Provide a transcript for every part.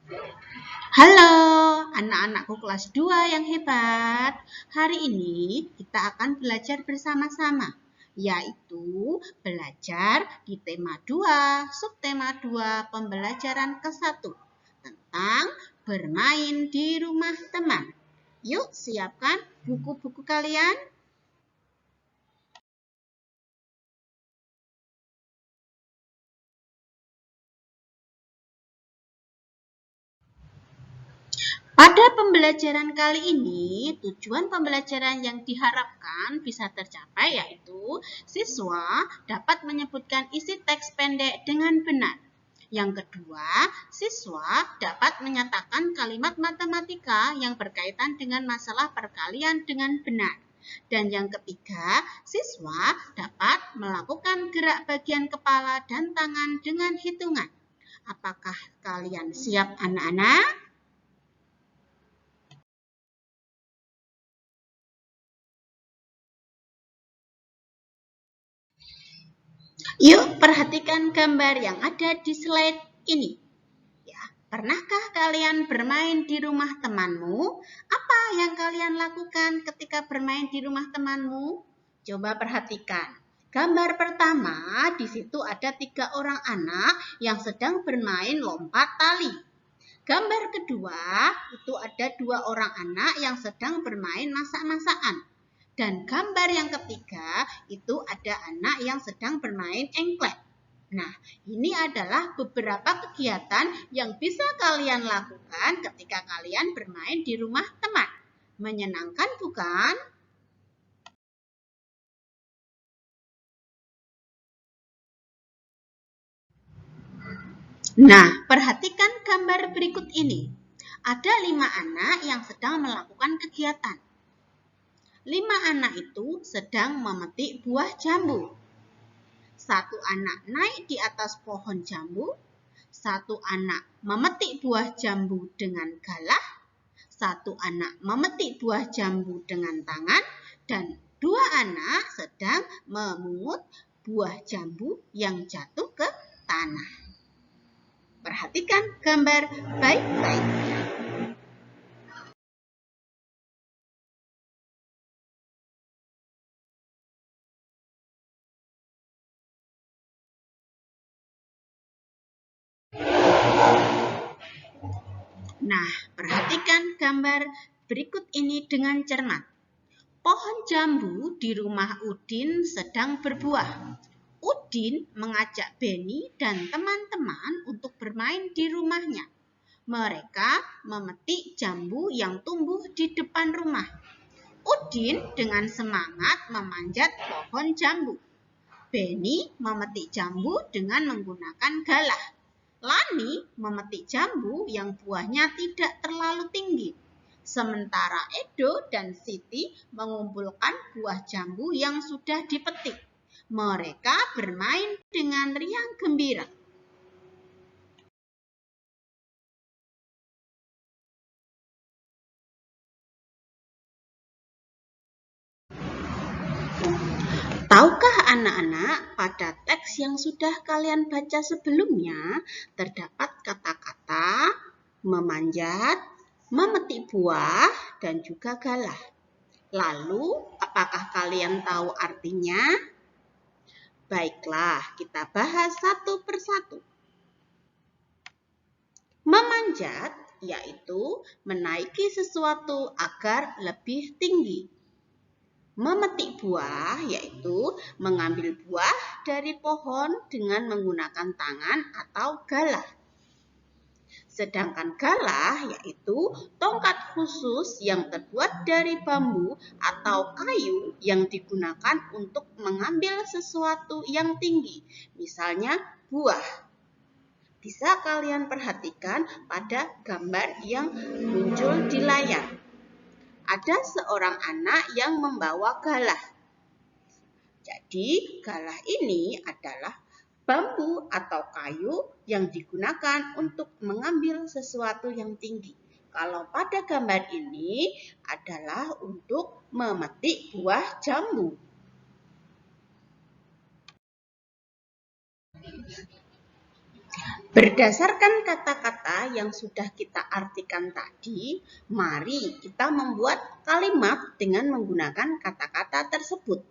Halo, anak-anakku kelas 2 yang hebat. Hari ini kita akan belajar bersama-sama, yaitu belajar di tema 2, subtema 2, pembelajaran ke-1 tentang bermain di rumah teman. Yuk, siapkan buku-buku kalian. Pada pembelajaran kali ini, tujuan pembelajaran yang diharapkan bisa tercapai yaitu siswa dapat menyebutkan isi teks pendek dengan benar. Yang kedua, siswa dapat menyatakan kalimat matematika yang berkaitan dengan masalah perkalian dengan benar. Dan yang ketiga, siswa dapat melakukan gerak bagian kepala dan tangan dengan hitungan. Apakah kalian siap, anak-anak? Yuk perhatikan gambar yang ada di slide ini. Ya, pernahkah kalian bermain di rumah temanmu? Apa yang kalian lakukan ketika bermain di rumah temanmu? Coba perhatikan. Gambar pertama, di situ ada 3 orang anak yang sedang bermain lompat tali. Gambar kedua, itu ada 2 orang anak yang sedang bermain masak-masakan. Dan gambar yang ketiga, itu ada anak yang sedang bermain engklek. Nah, ini adalah beberapa kegiatan yang bisa kalian lakukan ketika kalian bermain di rumah teman. Menyenangkan bukan? Nah, perhatikan gambar berikut ini. Ada 5 anak yang sedang melakukan kegiatan. 5 anak itu sedang memetik buah jambu. 1 anak naik di atas pohon jambu, 1 anak memetik buah jambu dengan galah, 1 anak memetik buah jambu dengan tangan, dan 2 anak sedang memungut buah jambu yang jatuh ke tanah. Perhatikan gambar baik-baik. Nah, perhatikan gambar berikut ini dengan cermat. Pohon jambu di rumah Udin sedang berbuah. Udin mengajak Beni dan teman-teman untuk bermain di rumahnya. Mereka memetik jambu yang tumbuh di depan rumah. Udin dengan semangat memanjat pohon jambu. Beni memetik jambu dengan menggunakan galah. Lani memetik jambu yang buahnya tidak terlalu tinggi. Sementara Edo dan Siti mengumpulkan buah jambu yang sudah dipetik. Mereka bermain dengan riang gembira. Tahukah anak-anak, pada teks yang sudah kalian baca sebelumnya, terdapat kata-kata memanjat, memetik buah, dan juga galah. Lalu, apakah kalian tahu artinya? Baiklah, kita bahas satu persatu. Memanjat yaitu menaiki sesuatu agar lebih tinggi. Memetik buah yaitu mengambil buah dari pohon dengan menggunakan tangan atau galah. Sedangkan galah yaitu tongkat khusus yang terbuat dari bambu atau kayu yang digunakan untuk mengambil sesuatu yang tinggi, misalnya buah. Bisa kalian perhatikan pada gambar yang muncul di layar. Ada seorang anak yang membawa galah. Jadi, galah ini adalah bambu atau kayu yang digunakan untuk mengambil sesuatu yang tinggi. Kalau pada gambar ini adalah untuk memetik buah jambu. Berdasarkan kata-kata yang sudah kita artikan tadi, mari kita membuat kalimat dengan menggunakan kata-kata tersebut.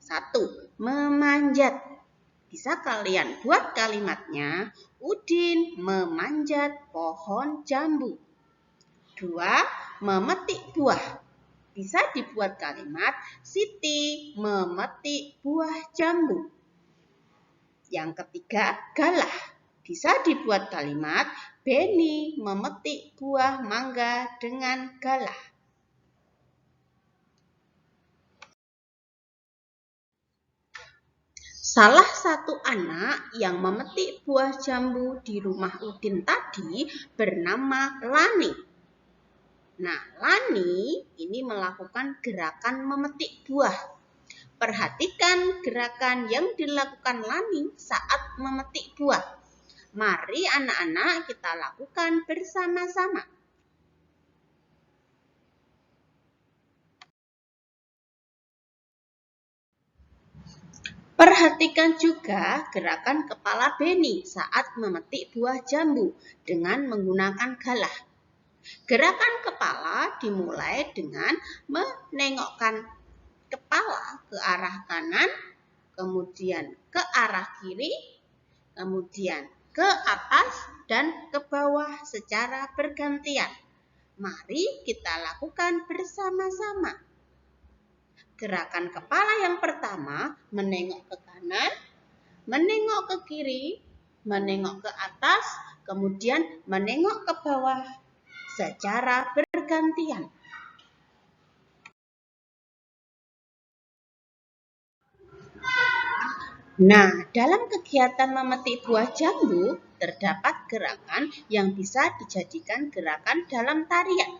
1. Memanjat. Bisa kalian buat kalimatnya, Udin memanjat pohon jambu. 2. Memetik buah. Bisa dibuat kalimat, Siti memetik buah jambu. Yang ketiga, galah. Bisa dibuat kalimat, Beni memetik buah mangga dengan galah. Salah satu anak yang memetik buah jambu di rumah Udin tadi bernama Lani. Nah, Lani ini melakukan gerakan memetik buah. Perhatikan gerakan yang dilakukan Lani saat memetik buah. Mari anak-anak kita lakukan bersama-sama. Perhatikan juga gerakan kepala Beni saat memetik buah jambu dengan menggunakan galah. Gerakan kepala dimulai dengan menengokkan kepala ke arah kanan, kemudian ke arah kiri, kemudian ke atas dan ke bawah secara bergantian. Mari kita lakukan bersama-sama. Gerakan kepala yang pertama, menengok ke kanan, menengok ke kiri, menengok ke atas, kemudian menengok ke bawah secara bergantian. Nah, dalam kegiatan memetik buah jambu, terdapat gerakan yang bisa dijadikan gerakan dalam tarian.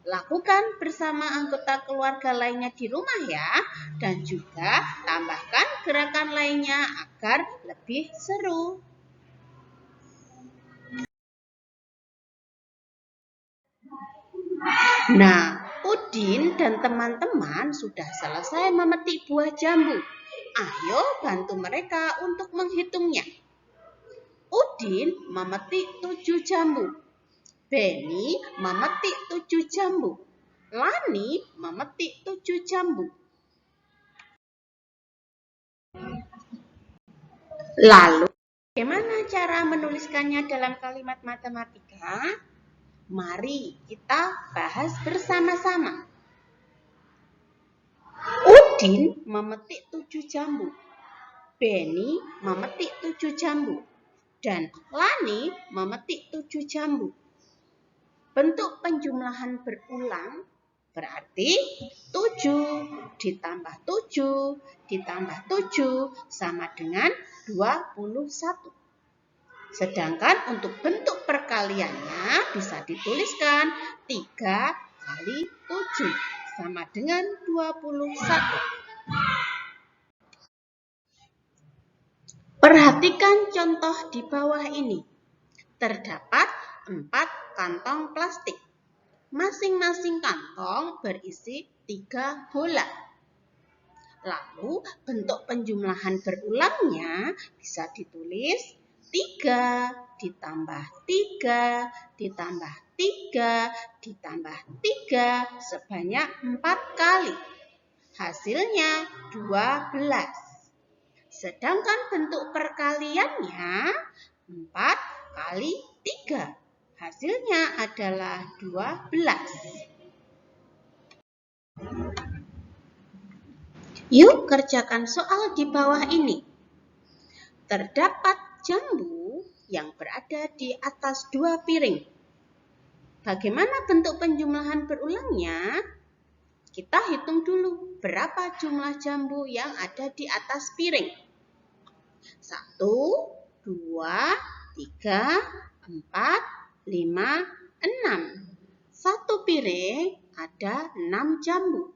Lakukan bersama anggota keluarga lainnya di rumah ya, dan juga tambahkan gerakan lainnya agar lebih seru. Nah, Udin dan teman-teman sudah selesai memetik buah jambu. Ayo bantu mereka untuk menghitungnya. Udin memetik 7 jambu. Beni memetik 7 jambu. Lani memetik 7 jambu. Lalu, bagaimana cara menuliskannya dalam kalimat matematika? Mari kita bahas bersama-sama. Udin memetik 7 jambu. Beni memetik 7 jambu. Dan Lani memetik 7 jambu. Bentuk penjumlahan berulang berarti 7 ditambah 7 ditambah 7 sama dengan 21. Sedangkan untuk bentuk perkaliannya bisa dituliskan 3 kali 7 sama dengan 21. Perhatikan contoh di bawah ini. Terdapat 4 kantong plastik. Masing-masing kantong berisi 3 bola. Lalu bentuk penjumlahan berulangnya bisa ditulis 3 ditambah 3 ditambah 3 ditambah 3 sebanyak 4 kali. Hasilnya 12. Sedangkan bentuk perkaliannya 4 kali 3. Hasilnya adalah 12. Yuk kerjakan soal di bawah ini. Terdapat jambu yang berada di atas 2 piring. Bagaimana bentuk penjumlahan berulangnya? Kita hitung dulu berapa jumlah jambu yang ada di atas piring. 1, 2, 3, 4, 5, 6. Satu piring ada 6 jambu.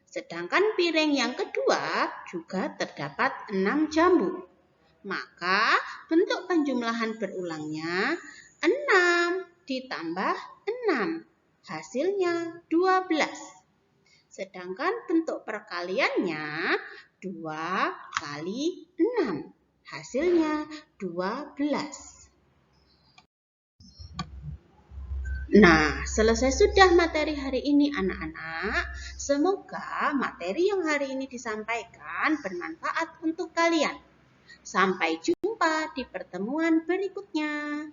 Sedangkan piring yang kedua juga terdapat 6 jambu. Maka bentuk penjumlahan berulangnya 6 ditambah 6. Hasilnya 12. Sedangkan bentuk perkaliannya 2 kali 6. Hasilnya 12. Nah, selesai sudah materi hari ini anak-anak. Semoga materi yang hari ini disampaikan bermanfaat untuk kalian. Sampai jumpa di pertemuan berikutnya.